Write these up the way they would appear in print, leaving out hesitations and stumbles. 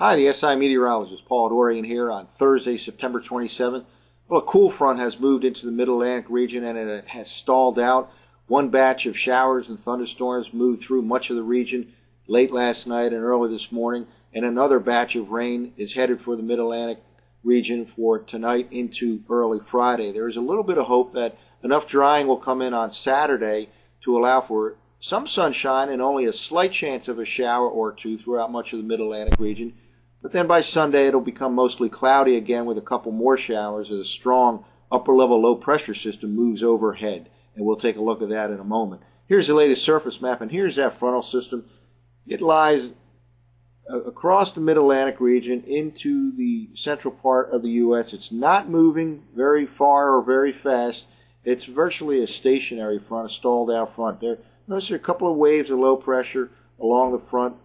Hi, the SI meteorologist Paul Dorian here on Thursday, September 27th. Well, a cool front has moved into the Mid-Atlantic region and it has stalled out. One batch of showers and thunderstorms moved through much of the region late last night and early this morning, and another batch of rain is headed for the Mid-Atlantic region for tonight into early Friday. There is a little bit of hope that enough drying will come in on Saturday to allow for some sunshine and only a slight chance of a shower or two throughout much of the Mid-Atlantic region. But then by Sunday, it'll become mostly cloudy again with a couple more showers as a strong upper-level low-pressure system moves overhead. And we'll take a look at that in a moment. Here's the latest surface map, and here's that frontal system. It lies across the Mid-Atlantic region into the central part of the U.S. It's not moving very far or very fast. It's virtually a stationary front, a stalled-out front. Notice a couple of waves of low pressure along the front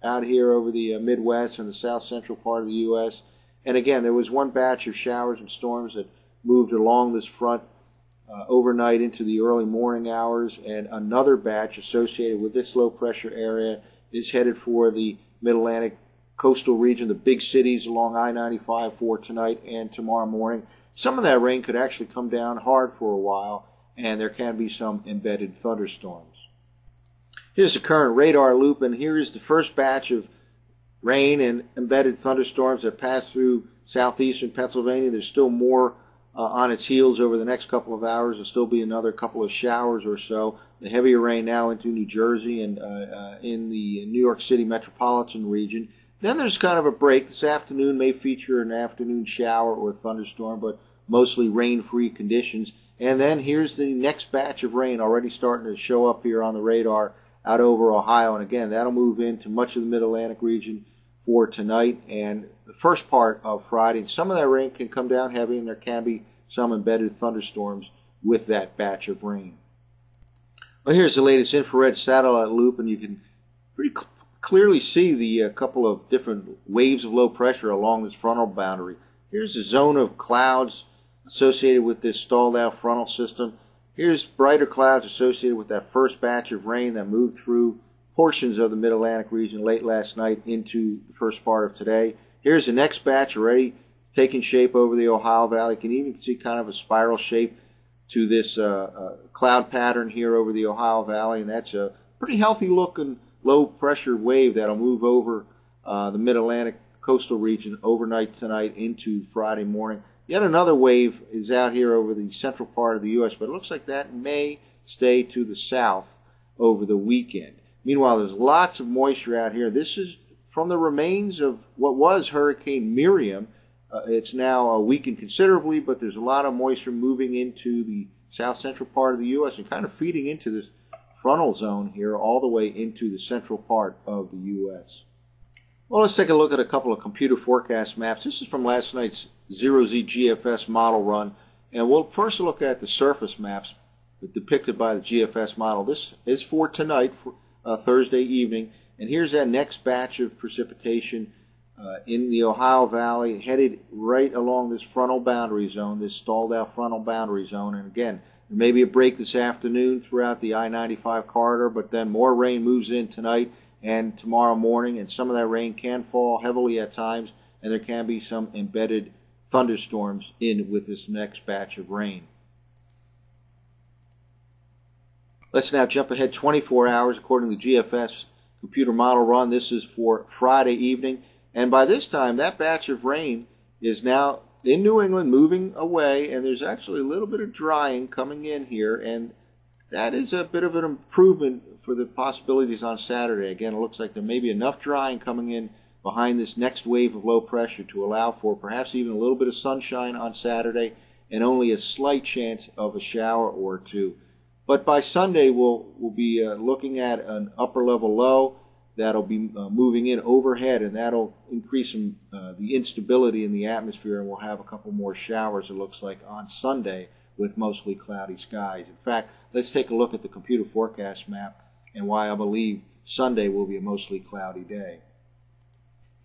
out here over the Midwest and the south-central part of the U.S. And again, there was one batch of showers and storms that moved along this front overnight into the early morning hours, and another batch associated with this low-pressure area is headed for the Mid-Atlantic coastal region, the big cities along I-95 for tonight and tomorrow morning. Some of that rain could actually come down hard for a while, and there can be some embedded thunderstorms. Here's the current radar loop, and here's the first batch of rain and embedded thunderstorms that pass through southeastern Pennsylvania. There's still more on its heels over the next couple of hours. There'll still be another couple of showers or so. The heavier rain now into New Jersey and in the New York City metropolitan region. Then there's kind of a break. This afternoon may feature an afternoon shower or thunderstorm, but mostly rain-free conditions. And then here's the next batch of rain already starting to show up here on the radar out over Ohio, and again, that'll move into much of the Mid-Atlantic region for tonight and the first part of Friday. Some of that rain can come down heavy, and there can be some embedded thunderstorms with that batch of rain. Well, here's the latest infrared satellite loop, and you can pretty clearly see the couple of different waves of low pressure along this frontal boundary. Here's a zone of clouds associated with this stalled-out frontal system. Here's brighter clouds associated with that first batch of rain that moved through portions of the Mid-Atlantic region late last night into the first part of today. Here's the next batch already taking shape over the Ohio Valley. You can even see kind of a spiral shape to this cloud pattern here over the Ohio Valley, and that's a pretty healthy looking low pressure wave that'll move over the Mid-Atlantic coastal region overnight tonight into Friday morning. Yet another wave is out here over the central part of the U.S., but it looks like that may stay to the south over the weekend. Meanwhile, there's lots of moisture out here. This is from the remains of what was Hurricane Miriam. It's now weakened considerably, but there's a lot of moisture moving into the south-central part of the U.S. and kind of feeding into this frontal zone here all the way into the central part of the U.S. Well, let's take a look at a couple of computer forecast maps. This is from last night's 0Z GFS model run, and we'll first look at the surface maps depicted by the GFS model. This is for tonight, for Thursday evening, and here's that next batch of precipitation in the Ohio Valley, headed right along this frontal boundary zone, this stalled out frontal boundary zone. And again, there may be a break this afternoon throughout the I-95 corridor, but then more rain moves in tonight and tomorrow morning, and some of that rain can fall heavily at times, and there can be some embedded thunderstorms in with this next batch of rain. Let's now jump ahead 24 hours according to the GFS computer model run. This is for Friday evening, and by this time that batch of rain is now in New England moving away, and there's actually a little bit of drying coming in here, and that is a bit of an improvement for the possibilities on Saturday. Again, it looks like there may be enough drying coming in behind this next wave of low pressure to allow for perhaps even a little bit of sunshine on Saturday and only a slight chance of a shower or two. But by Sunday, we'll be looking at an upper level low that'll be moving in overhead, and that'll increase the instability in the atmosphere, and we'll have a couple more showers, it looks like, on Sunday with mostly cloudy skies. In fact, let's take a look at the computer forecast map and why I believe Sunday will be a mostly cloudy day.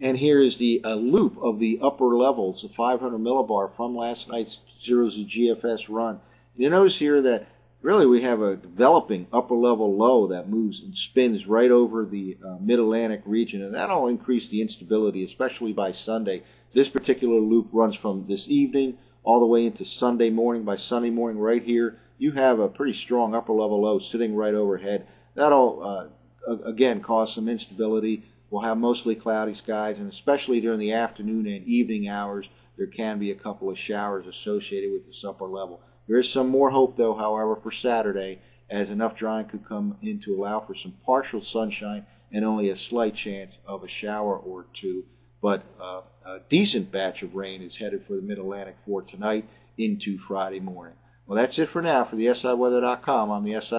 And here is the loop of the upper levels, the 500 millibar from last night's 0Z GFS run. You notice here that really we have a developing upper level low that moves and spins right over the mid-Atlantic region, and that'll increase the instability, especially by Sunday. This particular loop runs from this evening all the way into Sunday morning. By Sunday morning right here, you have a pretty strong upper level low sitting right overhead. That'll, again, cause some instability. We'll have mostly cloudy skies, and especially during the afternoon and evening hours, there can be a couple of showers associated with this upper level. There is some more hope, though, however, for Saturday, as enough drying could come in to allow for some partial sunshine and only a slight chance of a shower or two. But a decent batch of rain is headed for the Mid-Atlantic for tonight into Friday morning. Well, that's it for now. For the SIweather.com, I'm the SI